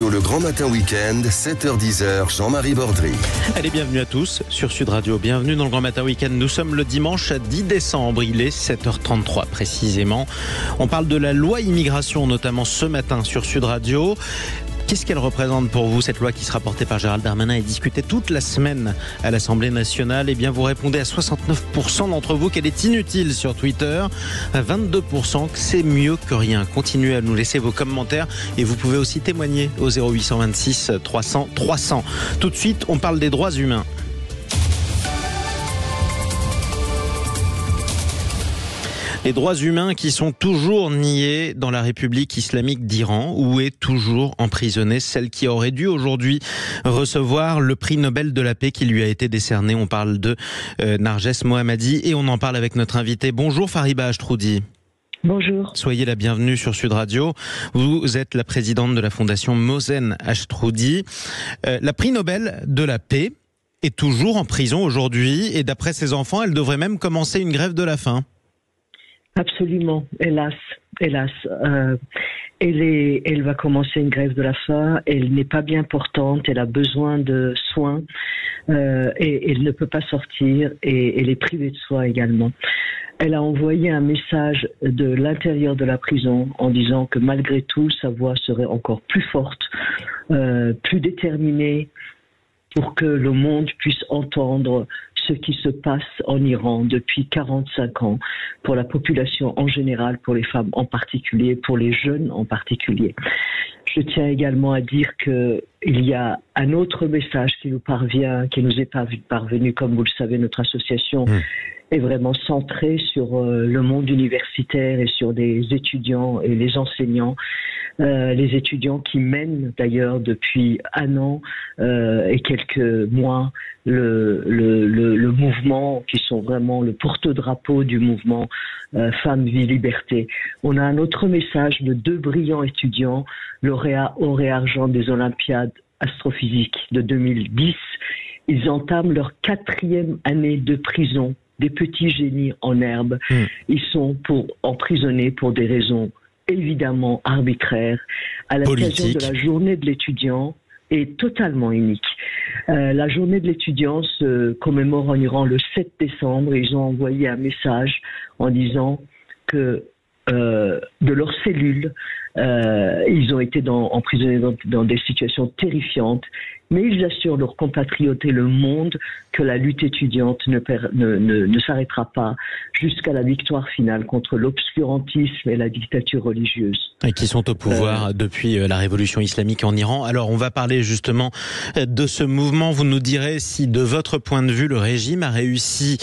Radio, le Grand Matin Week-end, 7h-10h, Jean-Marie Bordry. Allez, bienvenue à tous sur Sud Radio. Bienvenue dans le Grand Matin Week-end. Nous sommes le dimanche 10 décembre. Il est 7h33 précisément. On parle de la loi immigration, notamment ce matin sur Sud Radio. Qu'est-ce qu'elle représente pour vous, cette loi qui sera portée par Gérald Darmanin et discutée toute la semaine à l'Assemblée nationale? Eh bien, vous répondez à 69% d'entre vous qu'elle est inutile sur Twitter, à 22% que c'est mieux que rien. Continuez à nous laisser vos commentaires et vous pouvez aussi témoigner au 0826 300 300. Tout de suite, on parle des droits humains. Les droits humains qui sont toujours niés dans la République islamique d'Iran, où est toujours emprisonnée celle qui aurait dû aujourd'hui recevoir le prix Nobel de la paix qui lui a été décerné. On parle de Narges Mohammadi et on en parle avec notre invité. Bonjour Fariba Ashtroudi. Bonjour. Soyez la bienvenue sur Sud Radio. Vous êtes la présidente de la fondation Mohsen Ashtroudi. La prix Nobel de la paix est toujours en prison aujourd'hui et d'après ses enfants, elle devrait même commencer une grève de la faim. Absolument, hélas. Elle va commencer une grève de la faim, elle n'est pas bien portante, elle a besoin de soins et elle ne peut pas sortir et elle est privée de soins également. Elle a envoyé un message de l'intérieur de la prison en disant que malgré tout, sa voix serait encore plus forte, plus déterminée pour que le monde puisse entendre ce qui se passe en Iran depuis 45 ans, pour la population en général, pour les femmes en particulier, pour les jeunes en particulier. Je tiens également à dire qu'il y a un autre message qui nous est parvenu, comme vous le savez, notre association est vraiment centrée sur le monde universitaire et sur les étudiants et les enseignants. Les étudiants qui mènent d'ailleurs depuis un an et quelques mois le mouvement, qui sont vraiment le porte-drapeau du mouvement Femmes, Vie, Liberté. On a un autre message de deux brillants étudiants, lauréats or et argent des Olympiades astrophysiques de 2010. Ils entament leur 4e année de prison, des petits génies en herbe. Ils sont emprisonnés pour des raisons évidemment arbitraire, à l'occasion de la journée de l'étudiant est totalement unique. La journée de l'étudiant se commémore en Iran le 7 décembre. Ils ont envoyé un message en disant que de leurs cellules, ils ont été emprisonnés dans des situations terrifiantes, mais ils assurent leurs compatriotes et le monde que la lutte étudiante ne s'arrêtera pas jusqu'à la victoire finale contre l'obscurantisme et la dictature religieuse. Et qui sont au pouvoir depuis la révolution islamique en Iran. Alors on va parler justement de ce mouvement. Vous nous direz si de votre point de vue le régime a réussi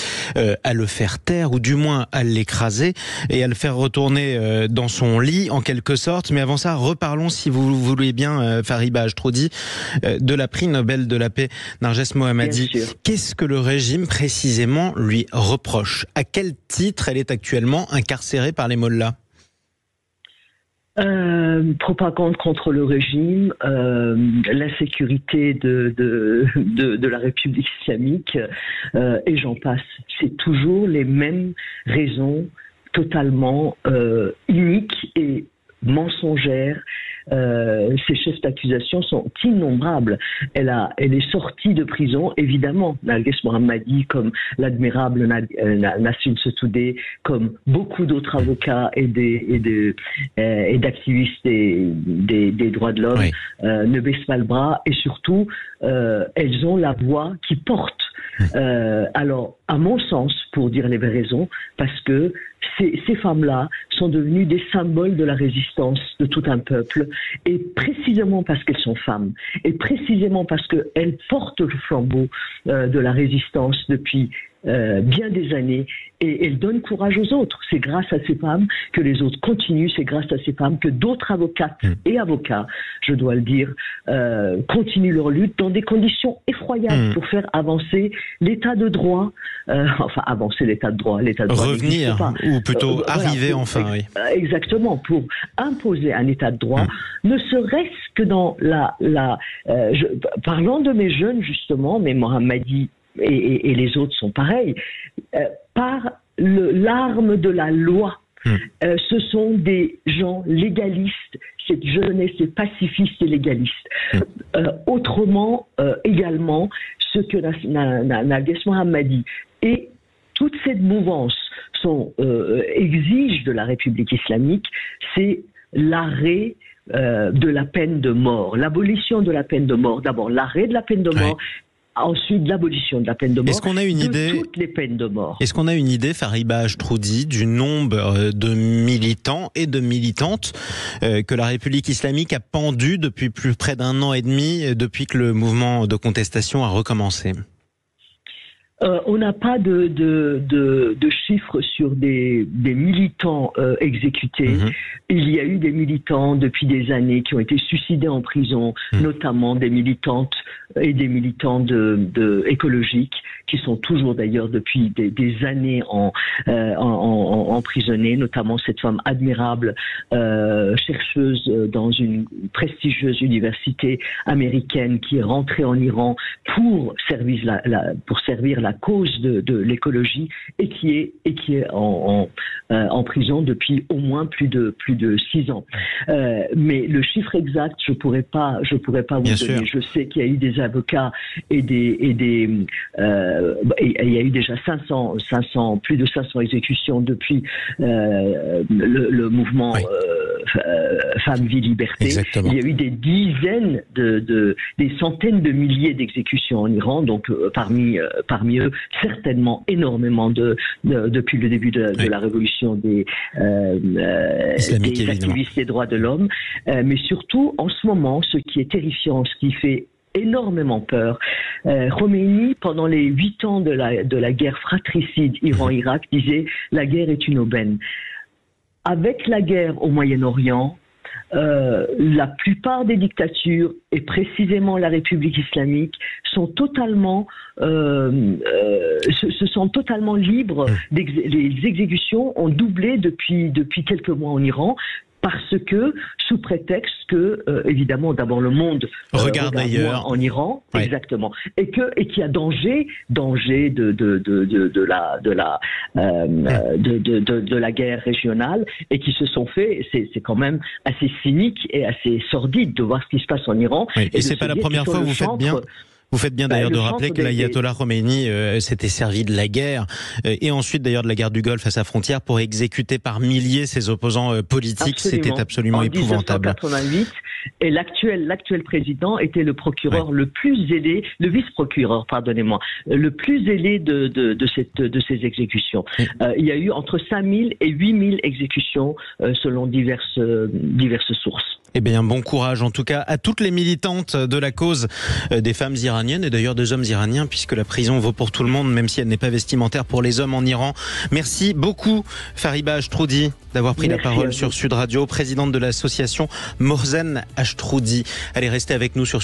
à le faire taire ou du moins à l'écraser et à le faire retourner dans son lit en quelque sorte. Mais avant ça, reparlons si vous voulez bien, Fariba Ashtroudi, de la prix Nobel de la paix Narges Mohammadi. Qu'est-ce que le régime précisément lui reproche? À quel titre elle est actuellement incarcérée par les mollahs? Propagande contre le régime, l'insécurité de la République islamique, et j'en passe. C'est toujours les mêmes raisons totalement uniques et mensongères. Ces chefs d'accusation sont innombrables. Elle est sortie de prison, évidemment, Narges Mohammadi, comme l'admirable Nasrin Sotoudeh, comme beaucoup d'autres avocats et d'activistes des droits de l'homme, ne baissent pas le bras, et surtout, elles ont la voix qui porte. Alors, à mon sens, pour dire les vraies raisons, parce que ces femmes-là sont devenues des symboles de la résistance de tout un peuple, et précisément parce qu'elles sont femmes, et précisément parce qu'elles portent le flambeau de la résistance depuis bien des années, et elles donnent courage aux autres. C'est grâce à ces femmes que les autres continuent, c'est grâce à ces femmes que d'autres avocates et avocats, je dois le dire, continuent leur lutte dans des conditions effroyables pour faire avancer l'état de droit, avancer l'état de droit, revenir, ou plutôt arriver enfin, oui. Exactement, pour imposer un état de droit, ne serait-ce que dans parlant de mes jeunes justement, mais Mohammadi et les autres sont pareils, par l'arme de la loi. Ce sont des gens légalistes. Cette jeunesse est pacifiste et légaliste. Autrement, également, ce que Narges Mohammadi et toute cette mouvance exige de la République islamique, c'est l'arrêt de la peine de mort, l'abolition de la peine de mort. D'abord, l'arrêt de la peine de mort. Ensuite, l'abolition de la peine de mort. Est-ce qu'on a une idée toutes les peines de mort. Est-ce qu'on a une idée, Fariba Ashtroudi, du nombre de militants et de militantes que la République islamique a pendu depuis près d'un an et demi, depuis que le mouvement de contestation a recommencé? On n'a pas de chiffres sur des militants exécutés. Il y a eu des militants depuis des années qui ont été suicidés en prison, notamment des militantes et des militants écologiques qui sont toujours d'ailleurs depuis des années emprisonnés, notamment cette femme admirable, chercheuse dans une prestigieuse université américaine qui est rentrée en Iran pour servir la cause de l'écologie et qui est en prison depuis au moins plus de 6 ans. Mais le chiffre exact, je pourrais pas vous donner. Je sais qu'il y a eu des avocats et il y a eu déjà plus de 500 exécutions depuis le mouvement Femmes, Vie, Liberté. Exactement. Il y a eu des dizaines des centaines de milliers d'exécutions en Iran, donc parmi eux, certainement énormément depuis le début de la révolution des activistes des droits de l'homme. Mais surtout, en ce moment, ce qui est terrifiant, ce qui fait énormément peur. Khomeini, pendant les 8 ans de la guerre fratricide Iran-Irak, disait « la guerre est une aubaine ». Avec la guerre au Moyen-Orient, la plupart des dictatures, et précisément la République islamique, se sentent totalement libres. Les exécutions ont doublé depuis quelques mois en Iran, parce que, sous prétexte que, évidemment, d'abord le monde regarde ailleurs en Iran, exactement, et qu'il y a danger de la guerre régionale, et qui se sont fait, c'est quand même assez cynique et assez sordide de voir ce qui se passe en Iran. Et c'est pas la première fois, vous faites bien d'ailleurs de rappeler que l'ayatollah Khomeini s'était servi de la guerre et ensuite d'ailleurs de la guerre du Golfe à sa frontière pour exécuter par milliers ses opposants politiques. C'était absolument épouvantable. En 1988, et l'actuel président était le procureur le plus zélé, le vice-procureur, pardonnez-moi, le plus zélé de ces exécutions. Il y a eu entre 5000 et 8000 exécutions selon diverses sources. Eh bien, bon courage en tout cas à toutes les militantes de la cause des femmes iraniennes et d'ailleurs des hommes iraniens, puisque la prison vaut pour tout le monde, même si elle n'est pas vestimentaire pour les hommes en Iran. Merci beaucoup Fariba Ashtroudi d'avoir pris la parole sur Sud Radio, présidente de l'association Mohsen Ashtroudi. Allez, restez avec nous sur Sud Radio.